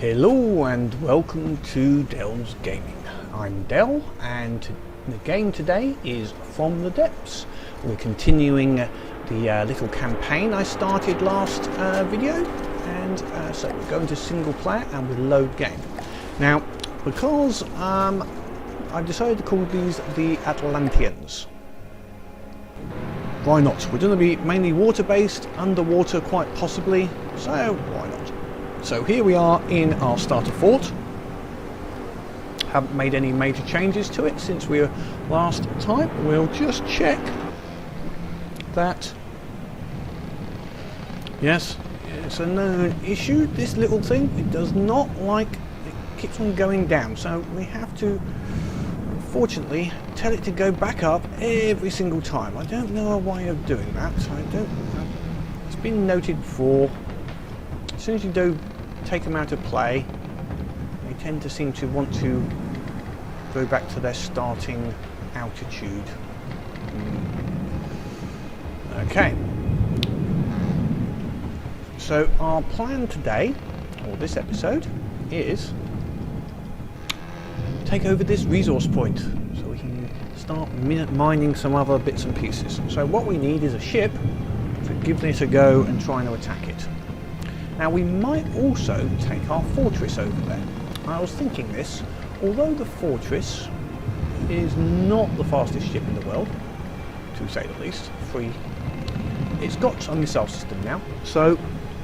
Hello and welcome to Dell's Gaming. I'm Dell and the game today is From the Depths. We're continuing the little campaign I started last video, and so we're going to single player and we'll load game. Now because I've decided to call these the Atlanteans. Why not? We're going to be mainly water based, underwater quite possibly, so why not? So here we are in our starter fort. Haven't made any major changes to it since we were last time. We'll just check that, yes, it's a known issue, this little thing. It does not like, it keeps on going down, so we have to unfortunately tell it to go back up every single time. I don't know a way of doing that, so I don't know. It's been noted before. As soon as you do take them out of play, they tend to seem to want to go back to their starting altitude. Okay. So our plan today, or this episode, is take over this resource point so we can start mining some other bits and pieces. So what we need is a ship to give this a go and try to attack it. Now we might also take our fortress over there. I was thinking this, although the fortress is not the fastest ship in the world, to say the least, it's got a missile system now, so,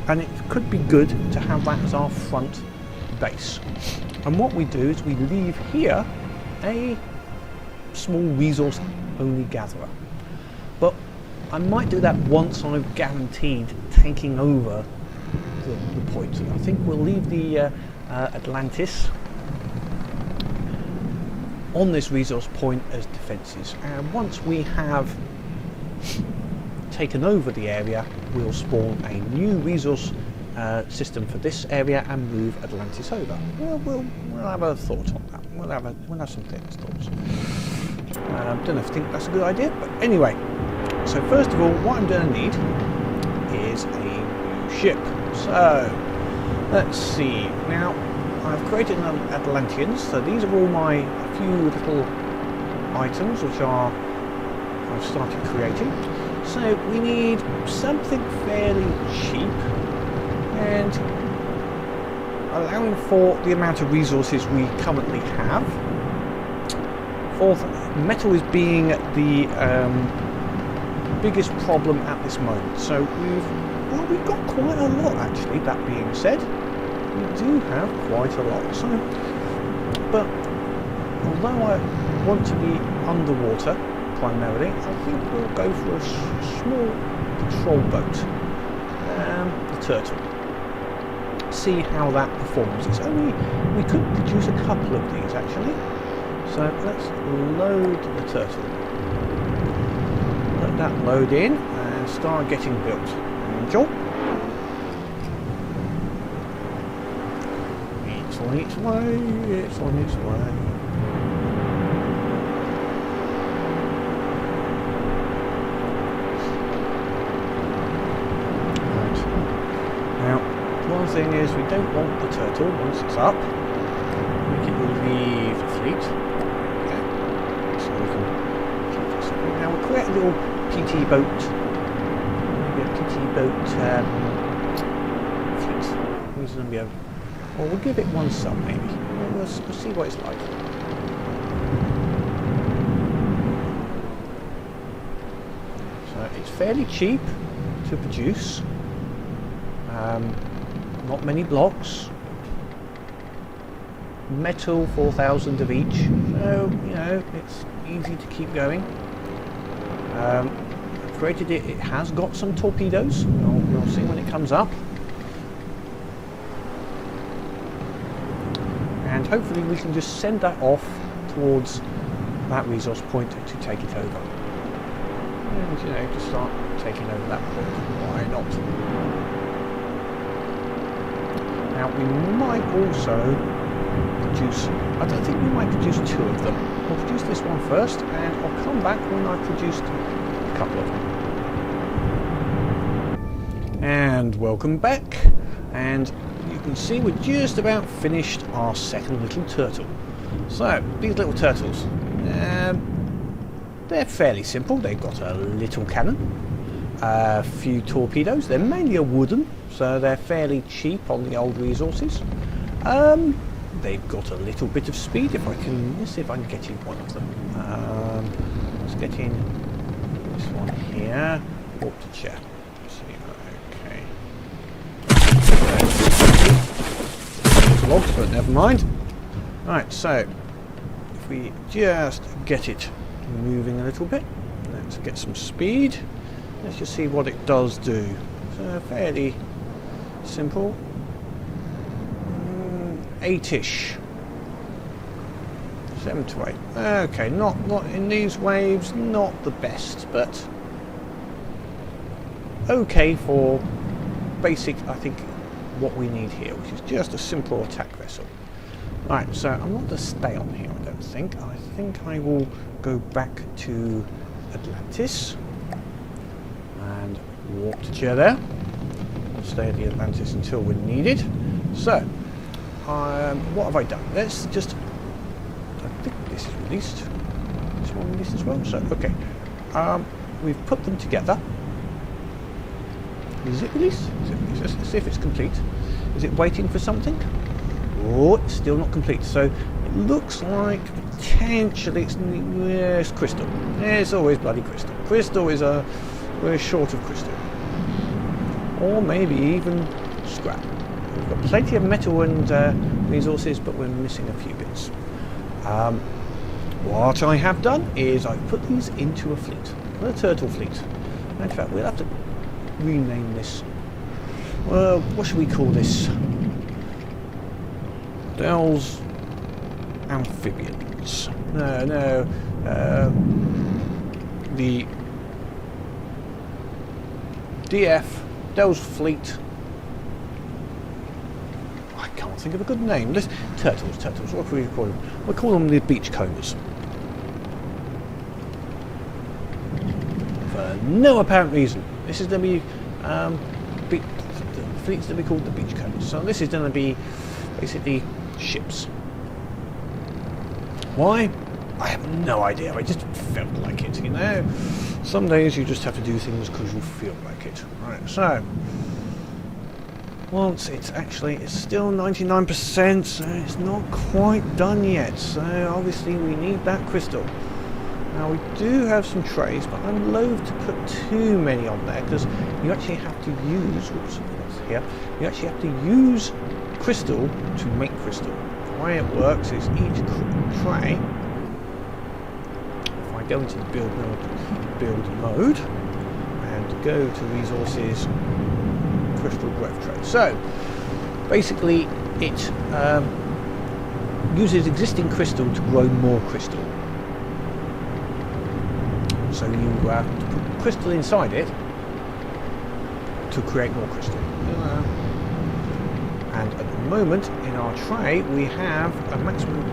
and it could be good to have that as our front base. And what we do is we leave here a small resource only gatherer. But I might do that once I've guaranteed taking over the point. I think we'll leave the Atlantis on this resource point as defences, and once we have taken over the area, we'll spawn a new resource system for this area and move Atlantis over. We'll have a thought on that. We'll have some thoughts. Don't know if I think that's a good idea, but anyway. So first of all, what I'm going to need is a new ship. So let's see. Now I've created an Atlanteans. So these are all my few little items which I've started creating. So we need something fairly cheap and allowing for the amount of resources we currently have. Fourth, metal is being the biggest problem at this moment. So we've got quite a lot actually. That being said, we do have quite a lot. So, but although I want to be underwater primarily, I think we'll go for a small patrol boat, the Turtle. See how that performs. It's only, we could produce a couple of these actually. So let's load the Turtle. Let that load in and start getting built. Angel. It's on its way. It's on its way. One thing is, we don't want the Turtle once it's up. We can leave the fleet. Okay. So we can keep this up. Now we'll create a little PT boat. Maybe a PT boat fleet. Who's going to be able? Or we'll give it one sub maybe. We'll see what it's like. So it's fairly cheap to produce. Not many blocks. Metal 4,000 of each, so you know it's easy to keep going. I've created it. It has got some torpedoes. We'll see when it comes up, and hopefully we can just send that off towards that resource point to take it over. And you know, to start taking over that point. Why not? Now we might also produce, I don't think we might produce two of them. We'll produce this one first and I'll come back when I've produced a couple of them. And welcome back. And you can see we're just about finished our second little turtle. So, these little turtles, they're fairly simple. They've got a little cannon, a few torpedoes. They're mainly a wooden, so they're fairly cheap on the old resources. They've got a little bit of speed. Let's see if I can get in one of them. Let's get in this one here. Walk to chair. Let's see. Okay. Logs, but never mind. Right, so if we just get it moving a little bit, let's get some speed. Let's just see what it does do. So fairly simple. 8-ish. 7 to 8. Okay, not in these waves, not the best, but okay for basic, I think, what we need here, which is just a simple attack vessel. Right, so I'm not going to stay on here, I don't think. I think I will go back to Atlantis and walk to chair there. Stay at the Atlantis until we're needed. So, what have I done? Let's just... I think this is released. This one released as well. So, okay. We've put them together. Is it released? Let's see if it's complete. Is it waiting for something? Oh, it's still not complete. So, it looks like potentially it's crystal. It's always bloody crystal. Crystal is we're short of crystal. Or maybe even scrap. We've got plenty of metal and resources, but we're missing a few bits. What I have done is I've put these into a fleet, a turtle fleet. In fact, we'll have to rename this. Well, what should we call this? Dell's Amphibians. No. The DF Dell's Fleet. I can't think of a good name. Turtles. What can we call them? We'll call them the beachcombers. For no apparent reason. This is going to be the fleet's going to be called the beachcombers. So this is going to be basically ships. Why? I have no idea. I just felt like it. You know, some days you just have to do things because you feel like it. Right. So. Once it's still 99%, so it's not quite done yet. So obviously we need that crystal. Now we do have some trays, but I'm loath to put too many on there because you actually have to use. You actually have to use crystal to make crystal. The way it works is each tray. If I go into the build mode and go to resources. Crystal growth tray. So basically it uses existing crystal to grow more crystal. So you put crystal inside it to create more crystal. And at the moment in our tray we have a maximum,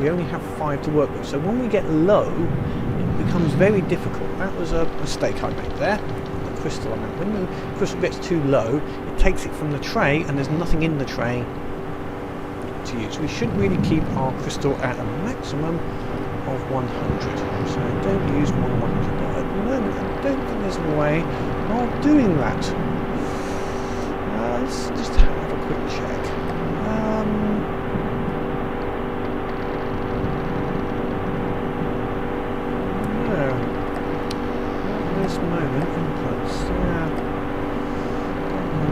we only have 5 to work with. So when we get low it becomes very difficult. That was a mistake I made there. Crystal amount. When the crystal gets too low, it takes it from the tray and there's nothing in the tray to use. We should really keep our crystal at a maximum of 100. So don't use more than 100. At the moment, I don't think there's a way of doing that. Let's just have a quick check. This moment inputs,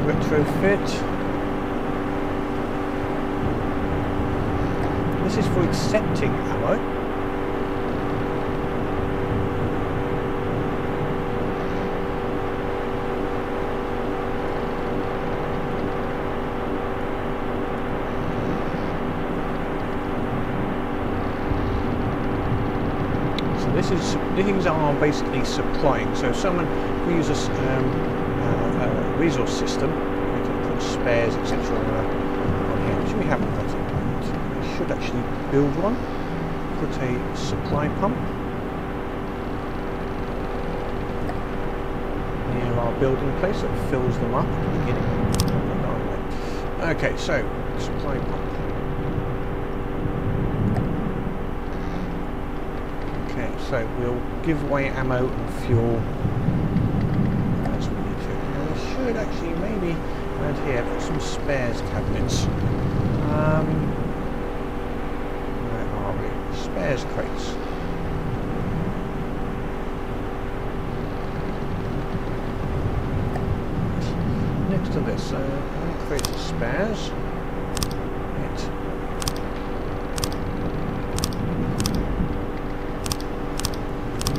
retrofit. This is for accepting ammo. These are basically supplying. So if someone uses a resource system, we can put spares, etc. on here, which we haven't got at the moment. We should actually build one. Put a supply pump near our building place that fills them up at the beginning. Okay, so supply pump. Okay, so we'll give away ammo and fuel. That's what we need to. Now we should actually maybe around here put some spares cabinets. Where are we? Spares crates. Next to this, create the spares.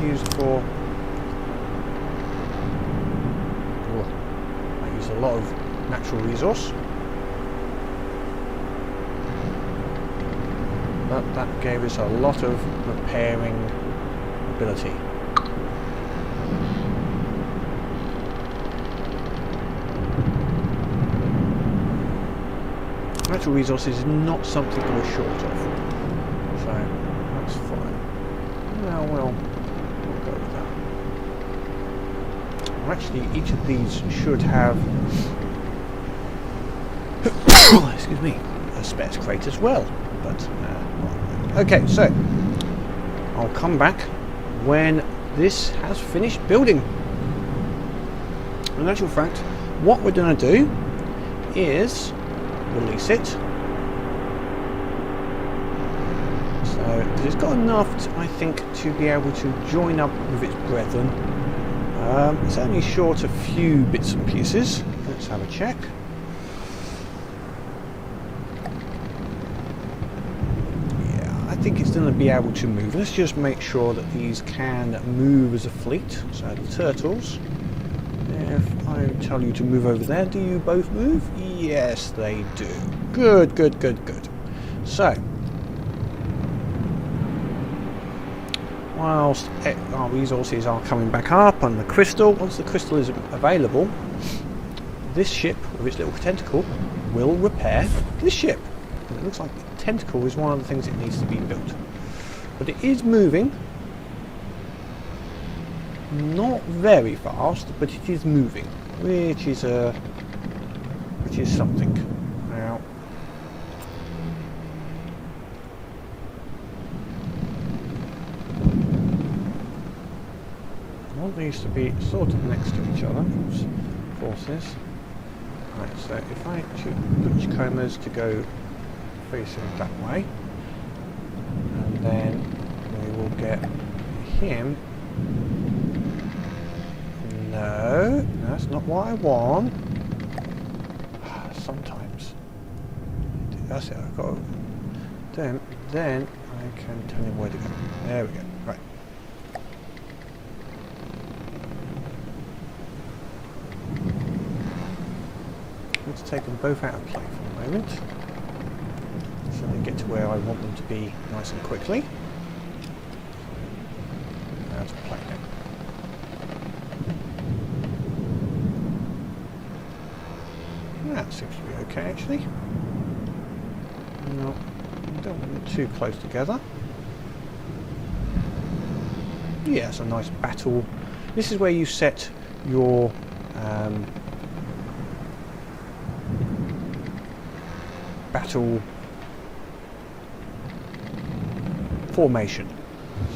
Used for. I use a lot of natural resource, but that gave us a lot of repairing ability. Natural resources is not something we're short of, so that's fine. Now we'll go with that. Well, actually, each of these should have excuse me, a spares crate as well. But okay, so I'll come back when this has finished building. In actual fact, what we're going to do is release it. So it's got enough, I think, to be able to join up with its brethren. It's only short a few bits and pieces. Let's have a check. Yeah, I think it's going to be able to move. Let's just make sure that these can move as a fleet. So the turtles. If I tell you to move over there, do you both move? Yes, they do. Good, good, good, good. So, whilst our resources are coming back up on the crystal, once the crystal is available, this ship with its little tentacle will repair this ship. And it looks like the tentacle is one of the things that needs to be built. But it is moving. Not very fast, but it is moving, which is something. Now, I want these to be sort of next to each other. Oops, forces. Right, so if I choose Butchcombers to go facing that way, and then we will get him. No, that's not what I want. Sometimes. That's it, I've got to. Then I can tell him where to go. There we go. Right. Let's take them both out of play for a moment. So they get to where I want them to be nice and quickly. Now to play now. That seems to be okay, actually. No, don't want them too close together. Yeah, it's a nice battle. This is where you set your battle formation.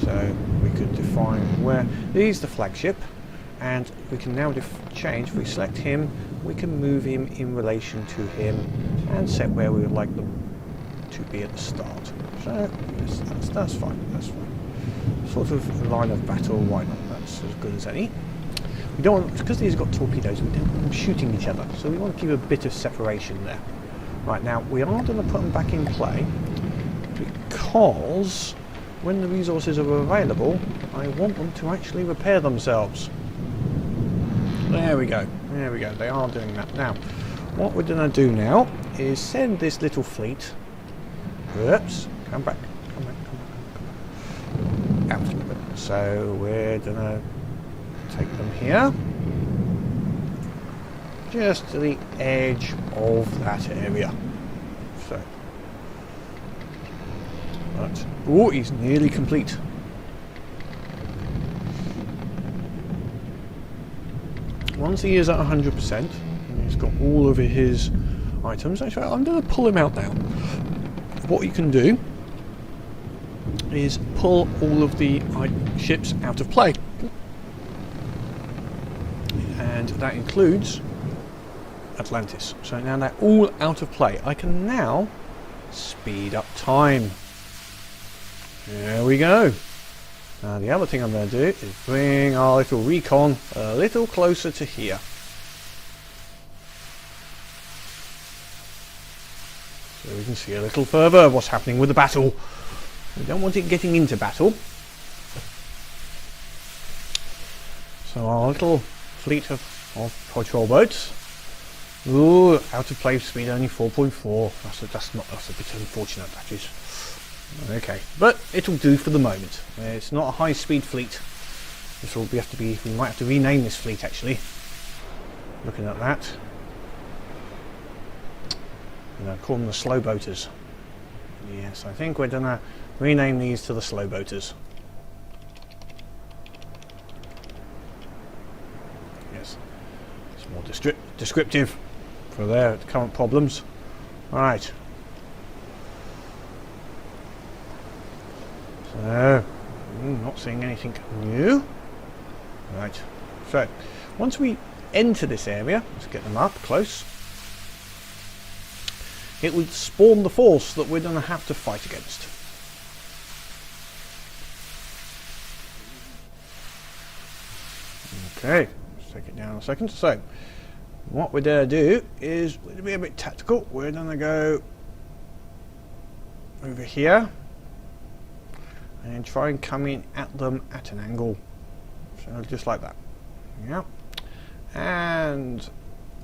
So we could define where he's the flagship. And we can now change, if we select him, we can move him in relation to him and set where we would like them to be at the start. So yes, that's fine, that's fine. Sort of a line of battle, why not? That's as good as any. We don't want, because these have got torpedoes, we don't want them shooting each other, so we want to keep a bit of separation there. Right, now we are going to put them back in play because when the resources are available, I want them to actually repair themselves. There we go, there we go, they are doing that. Now, what we're going to do now is send this little fleet, oops, come back, out a little bit. So we're going to take them here, just to the edge of that area. So, right. Oh, he's nearly complete. Once he is at 100%, and he's got all of his items. Actually, I'm going to pull him out now. What you can do is pull all of the ships out of play. And that includes Atlantis. So now they're all out of play. I can now speed up time. There we go. Now the other thing I'm going to do is bring our little recon a little closer to here. So we can see a little further what's happening with the battle. We don't want it getting into battle. So our little fleet of patrol boats. Ooh, out of play speed only 4.4. That's a bit unfortunate, that is. Okay, but it'll do for the moment. It's not a high speed fleet. This will have to be. We might have to rename this fleet actually. Looking at that. Call them the slow boaters. Yes, I think we're gonna rename these to the slow boaters. Yes, it's more descriptive for their current problems. Right. So, not seeing anything new. Right. So, once we enter this area, let's get them up close. It would spawn the force that we're going to have to fight against. Okay, let's take it down a second. So, what we're going to do is, we're going to be a bit tactical. We're going to go over here and try and come in at them at an angle. So, just like that. Yeah. And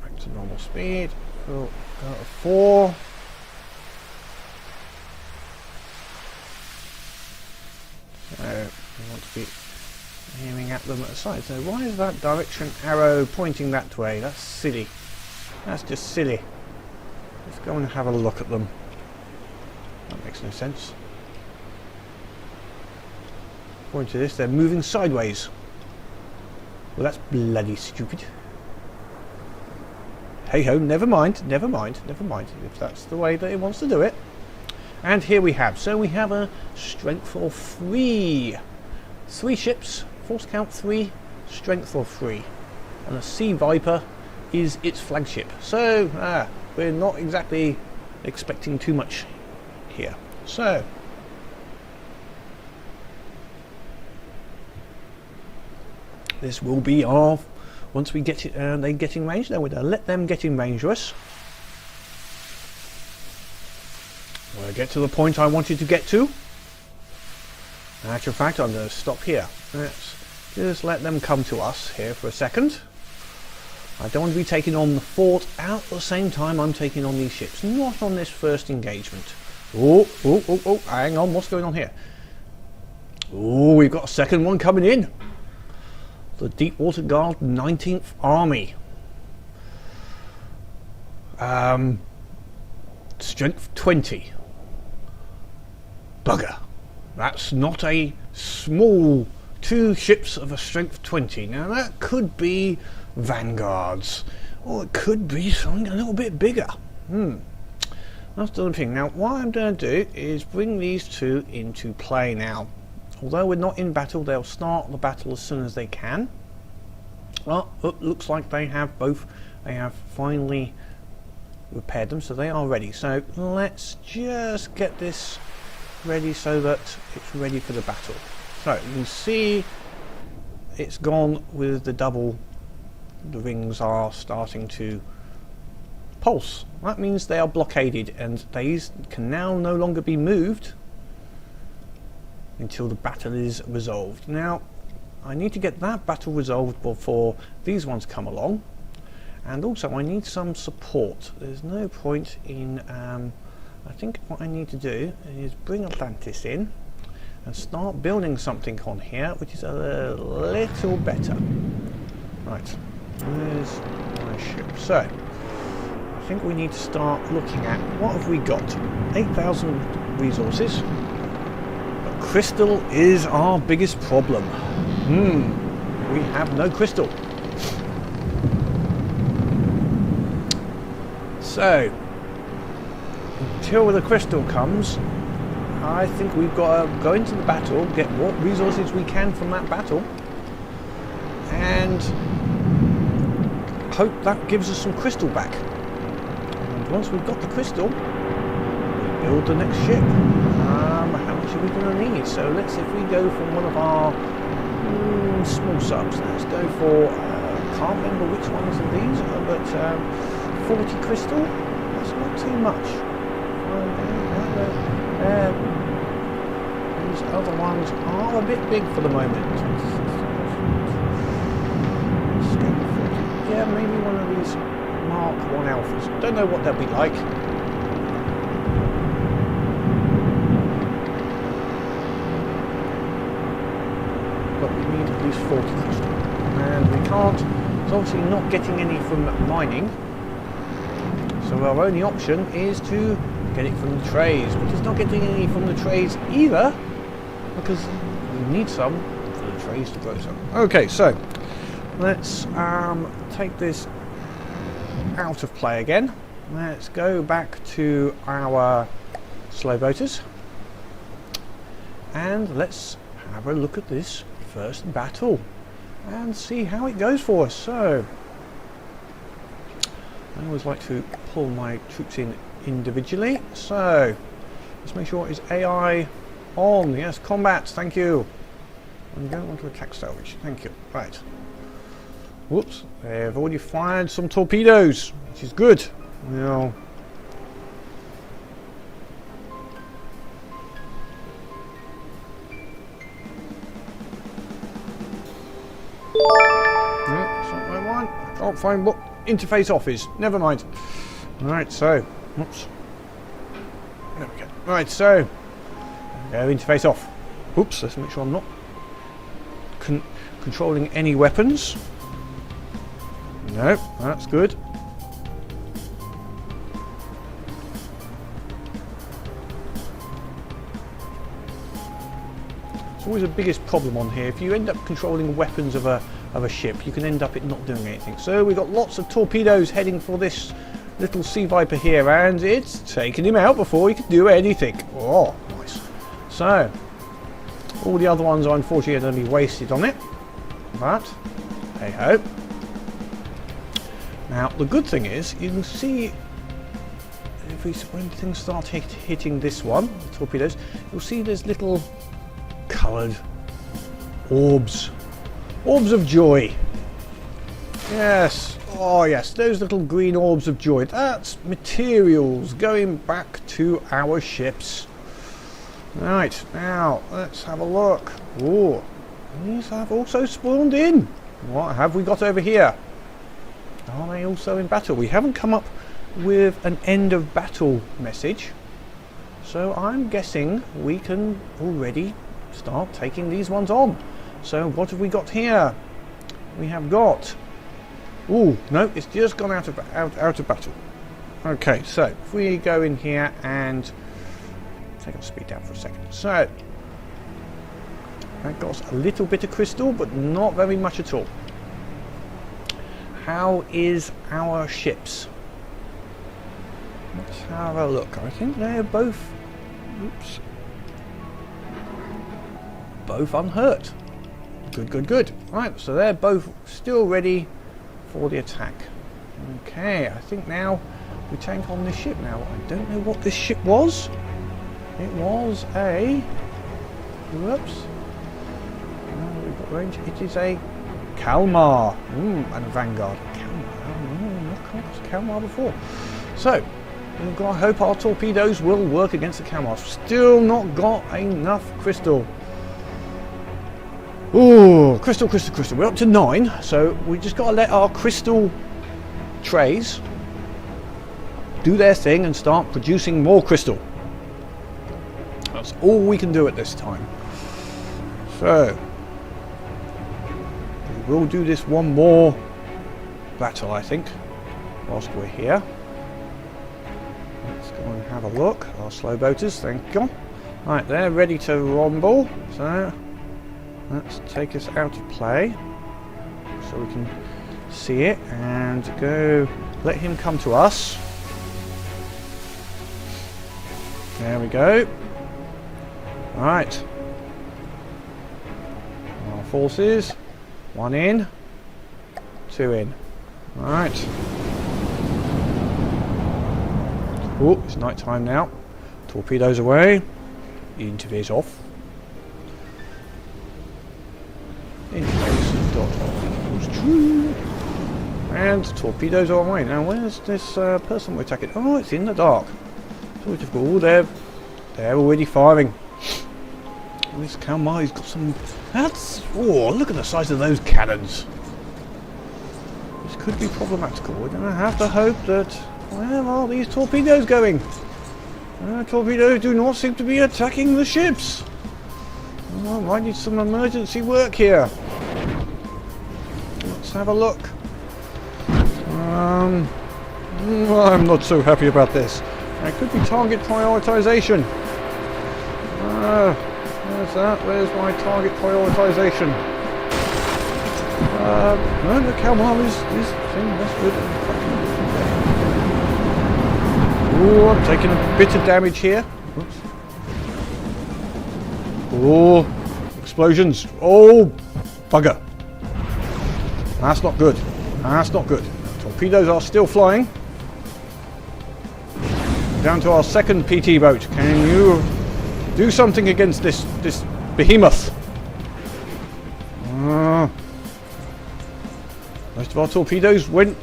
back to normal speed. We'll go to 4. So we want to be aiming at them at the side. So why is that direction arrow pointing that way? That's silly. That's just silly. Let's go and have a look at them. That makes no sense. According to this, they're moving sideways. Well, that's bloody stupid. Hey ho, never mind, if that's the way that it wants to do it. And here we have, so we have a strength of 3. 3 ships, force count 3, strength of 3. And the Sea Viper is its flagship. So, we're not exactly expecting too much here. So, this will be our... Once we get it, they get in range, then we're going to let them get in range of us. We'll get to the point I wanted to get to. In actual fact, I'm going to stop here. Let's just let them come to us here for a second. I don't want to be taking on the fort at the same time I'm taking on these ships. Not on this first engagement. Oh, hang on, what's going on here? Oh, we've got a second one coming in. The Deepwater Guard 19th Army. Strength 20. Bugger. That's not a small 2 ships of a strength 20. Now that could be vanguards. Or it could be something a little bit bigger. That's the other thing. Now what I'm going to do is bring these 2 into play now. Although we're not in battle, they'll start the battle as soon as they can. Well, it looks like they have finally repaired them, so they are ready. So let's just get this ready so that it's ready for the battle. So you can see it's gone with the double. The rings are starting to pulse. That means they are blockaded, and these can now no longer be moved until the battle is resolved. Now, I need to get that battle resolved before these ones come along, and also I need some support. There's no point in, I think what I need to do is bring Atlantis in and start building something on here which is a little better. Right, there's my ship. So, I think we need to start looking at what have we got. 8,000 resources. Crystal is our biggest problem. We have no crystal. So, till the crystal comes, I think we've got to go into the battle, get what resources we can from that battle, and hope that gives us some crystal back. And once we've got the crystal, we build the next ship. How much are we going to need? So let's, if we go from one of our small subs, let's go for, can't remember which ones of these, but 40 crystal, that's not too much. These other ones are a bit big for the moment. Yeah, maybe one of these Mark 1 Alphas. Don't know what they'll be like. But we need at least 40 crystal. And we can't, it's obviously not getting any from mining. So our only option is to get it from the trays. But it's not getting any from the trays either, because we need some for the trays to grow some. Okay, so let's take this out of play again. Let's go back to our slow boaters and let's have a look at this first battle and see how it goes for us. So I always like to pull my troops in individually, so let's make sure it's AI on. Yes, combat, thank you. I'm going on to attack salvage, thank you. Right. Whoops, they've already fired some torpedoes, which is good. Now, no, that's not what I want. I can't find what interface off is. Never mind. Right, so, whoops. There we go. Right, so, interface off. Oops, let's make sure I'm not controlling any weapons. No, that's good. It's always the biggest problem on here. If you end up controlling weapons of a ship, you can end up it not doing anything. So we've got lots of torpedoes heading for this little Sea Viper here, and it's taking him out before he can do anything. Oh, nice. So all the other ones are unfortunately going to be wasted on it, but hey ho. Now the good thing is you can see when things start hitting this one, the torpedoes, you'll see there's little coloured orbs of joy. Yes, oh yes, those little green orbs of joy. That's materials going back to our ships. Right, now let's have a look. Oh, these have also spawned in. What have we got over here? Are they also in battle? We haven't come up with an end of battle message, so I'm guessing we can already start taking these ones on. So what have we got here? We have got, oh no, it's just gone out of battle. Okay, so if we go in here and take the speed down for a second. So that got us a little bit of crystal, but not very much at all. How is our ships? Let's have a look. I think they're both, oops, both unhurt. Good, good, good. Right, so they're both still ready for the attack. Okay, I think now we tank on this ship now. I don't know what this ship was. It was a, whoops, we've got range. It is a Kalmar, and a Vanguard. Kalmar, I've come across Kalmar before. So, we've got to hope our torpedoes will work against the Kalmar. Still not got enough crystal. Ooh, crystal, crystal, crystal. We're up to 9, so we just got to let our crystal trays do their thing and start producing more crystal. That's all we can do at this time. So, we'll do this one more battle, I think, whilst we're here. Let's go and have a look. Our slow boaters, thank you. Right, they're ready to rumble. So let's take us out of play so we can see it and go let him come to us. There we go. Right. Our forces. 1 in. 2 in. Right. Oh, it's night time now. Torpedoes away. Interface off. Interface dot off equals true. And torpedoes are away. Now where's this person we're attacking? Oh, it's in the dark. So we just go, oh, they're already firing. This Kalmar's got some... That's... Oh, look at the size of those cannons. This could be problematical. We're going to have to hope that... Where are these torpedoes going? Torpedoes do not seem to be attacking the ships. Oh, I might need some emergency work here. Let's have a look. I'm not so happy about this. It could be target prioritization. Where's that? Where's my target prioritization? No, the Kalmar is thing. That's good. Oh, I'm taking a bit of damage here. Oops. Oh, explosions. Oh, bugger. That's not good. That's not good. Torpedoes are still flying. Down to our second PT boat. Can you do something against this behemoth? Most of our torpedoes went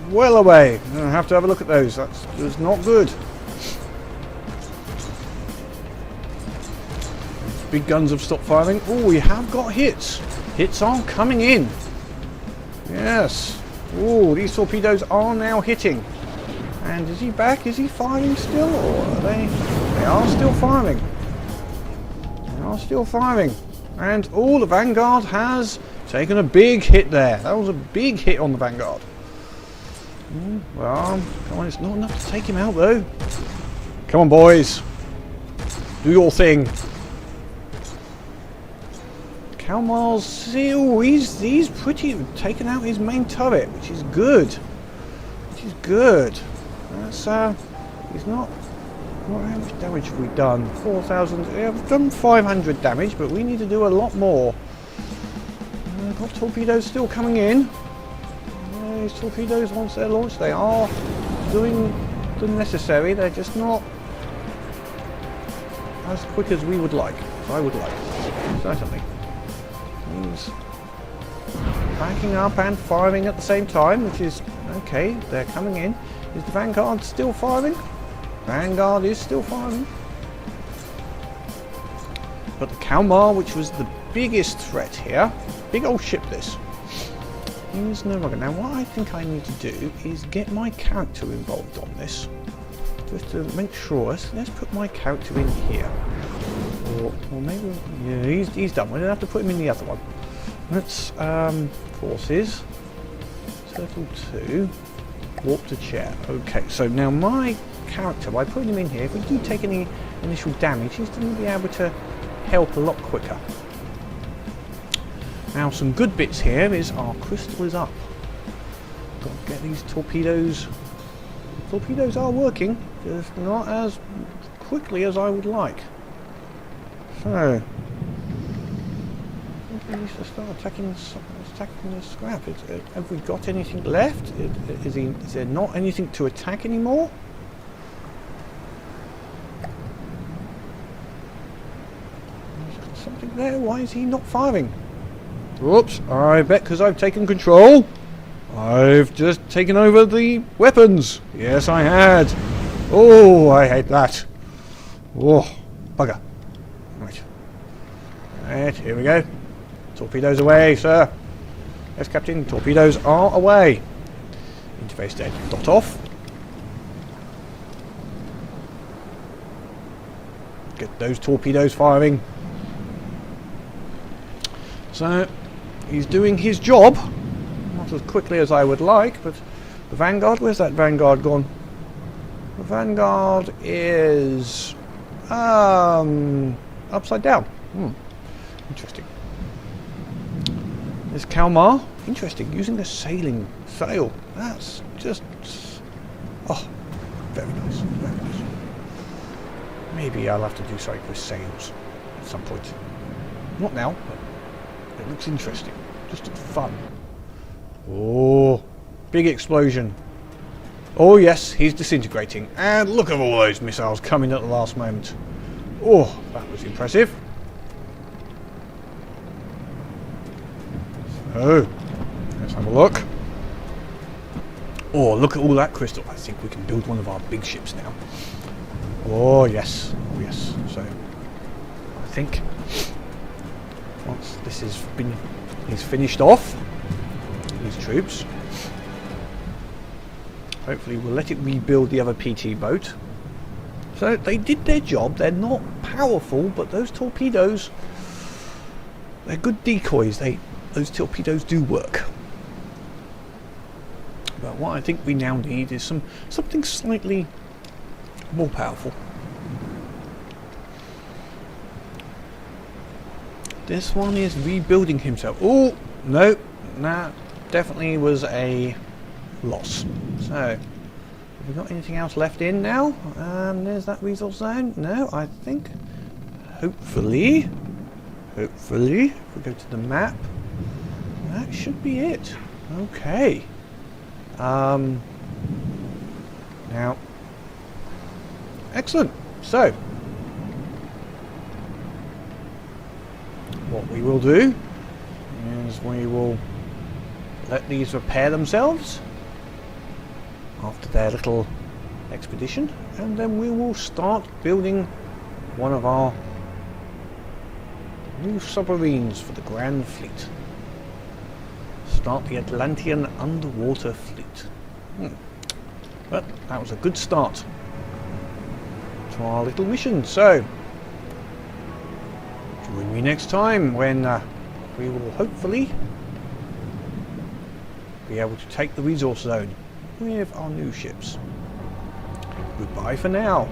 well away. I have to have a look at those. That's not good. Big guns have stopped firing. Oh, we have got hits. Hits are coming in. Yes. Oh, these torpedoes are now hitting. And is he back? Is he firing still? Or are they are still firing. They are still firing. And the Vanguard has taken a big hit there. That was a big hit on the Vanguard. Well, come on, it's not enough to take him out though. Come on, boys. Do your thing. Kalmar's seal. He's pretty taken out his main turret, which is good. Which is good. That's he's not. Well, how much damage have we done? 4,000. Yeah, we've done 500 damage, but we need to do a lot more. Got torpedoes still coming in. These torpedoes, once they're launched, they are doing the necessary. They're just not as quick as we would like. As I would like, certainly. He's backing up and firing at the same time, which is okay. They're coming in. Is the Vanguard still firing? Vanguard is still firing. But the Kalmar, which was the biggest threat here, big old ship this, is no longer. Now what I think I need to do is get my character involved on this. Just to make sure. Let's put my character in here. Or maybe, yeah, he's done. We're going to have to put him in the other one. Let's, forces, circle 2, warp to chair. Okay, so now my character, by putting him in here, if we do take any initial damage, he's going to be able to help a lot quicker. Now some good bits here is our crystal is up. Got to get these torpedoes. Torpedoes are working, just not as quickly as I would like. So, we need to start attacking the scrap. Have we got anything left? Is there not anything to attack anymore? There's something there. Why is he not firing? Whoops! I bet because I've taken control. I've just taken over the weapons. Yes, I had. Oh, I hate that. Oh, bugger. Right. Right, here we go. Torpedoes away, sir. Yes, Captain. Torpedoes are away. Interface dead. Dot off. Get those torpedoes firing. So, he's doing his job. Not as quickly as I would like, but the Vanguard, where's that Vanguard gone? The Vanguard is upside down. Interesting. There's Kalmar. Interesting, using the sailing sail. That's just very nice, very nice. Maybe I'll have to do something with sails at some point. Not now, but it looks interesting. Just for fun. Oh, big explosion. Oh yes, he's disintegrating. And look at all those missiles coming at the last moment. Oh, that was impressive. So, let's have a look. Oh, look at all that crystal. I think we can build one of our big ships now. Oh yes, oh yes. So, I think once this is finished off, these troops, hopefully we'll let it rebuild the other PT boat. So they did their job. They're not powerful, but those torpedoes, they're good decoys. Those torpedoes do work. But what I think we now need is something slightly more powerful. This one is rebuilding himself. Oh, no, that definitely was a loss. So, have we got anything else left in now? There's that resource zone. No, I think, hopefully, if we go to the map, that should be it. Okay. Now, excellent. So, what we will do is we will let these repair themselves after their little expedition, and then we will start building one of our new submarines for the Grand Fleet. Start the Atlantean underwater fleet. But that was a good start to our little mission. So join me next time when we will hopefully be able to take the resource zone with our new ships. Goodbye for now.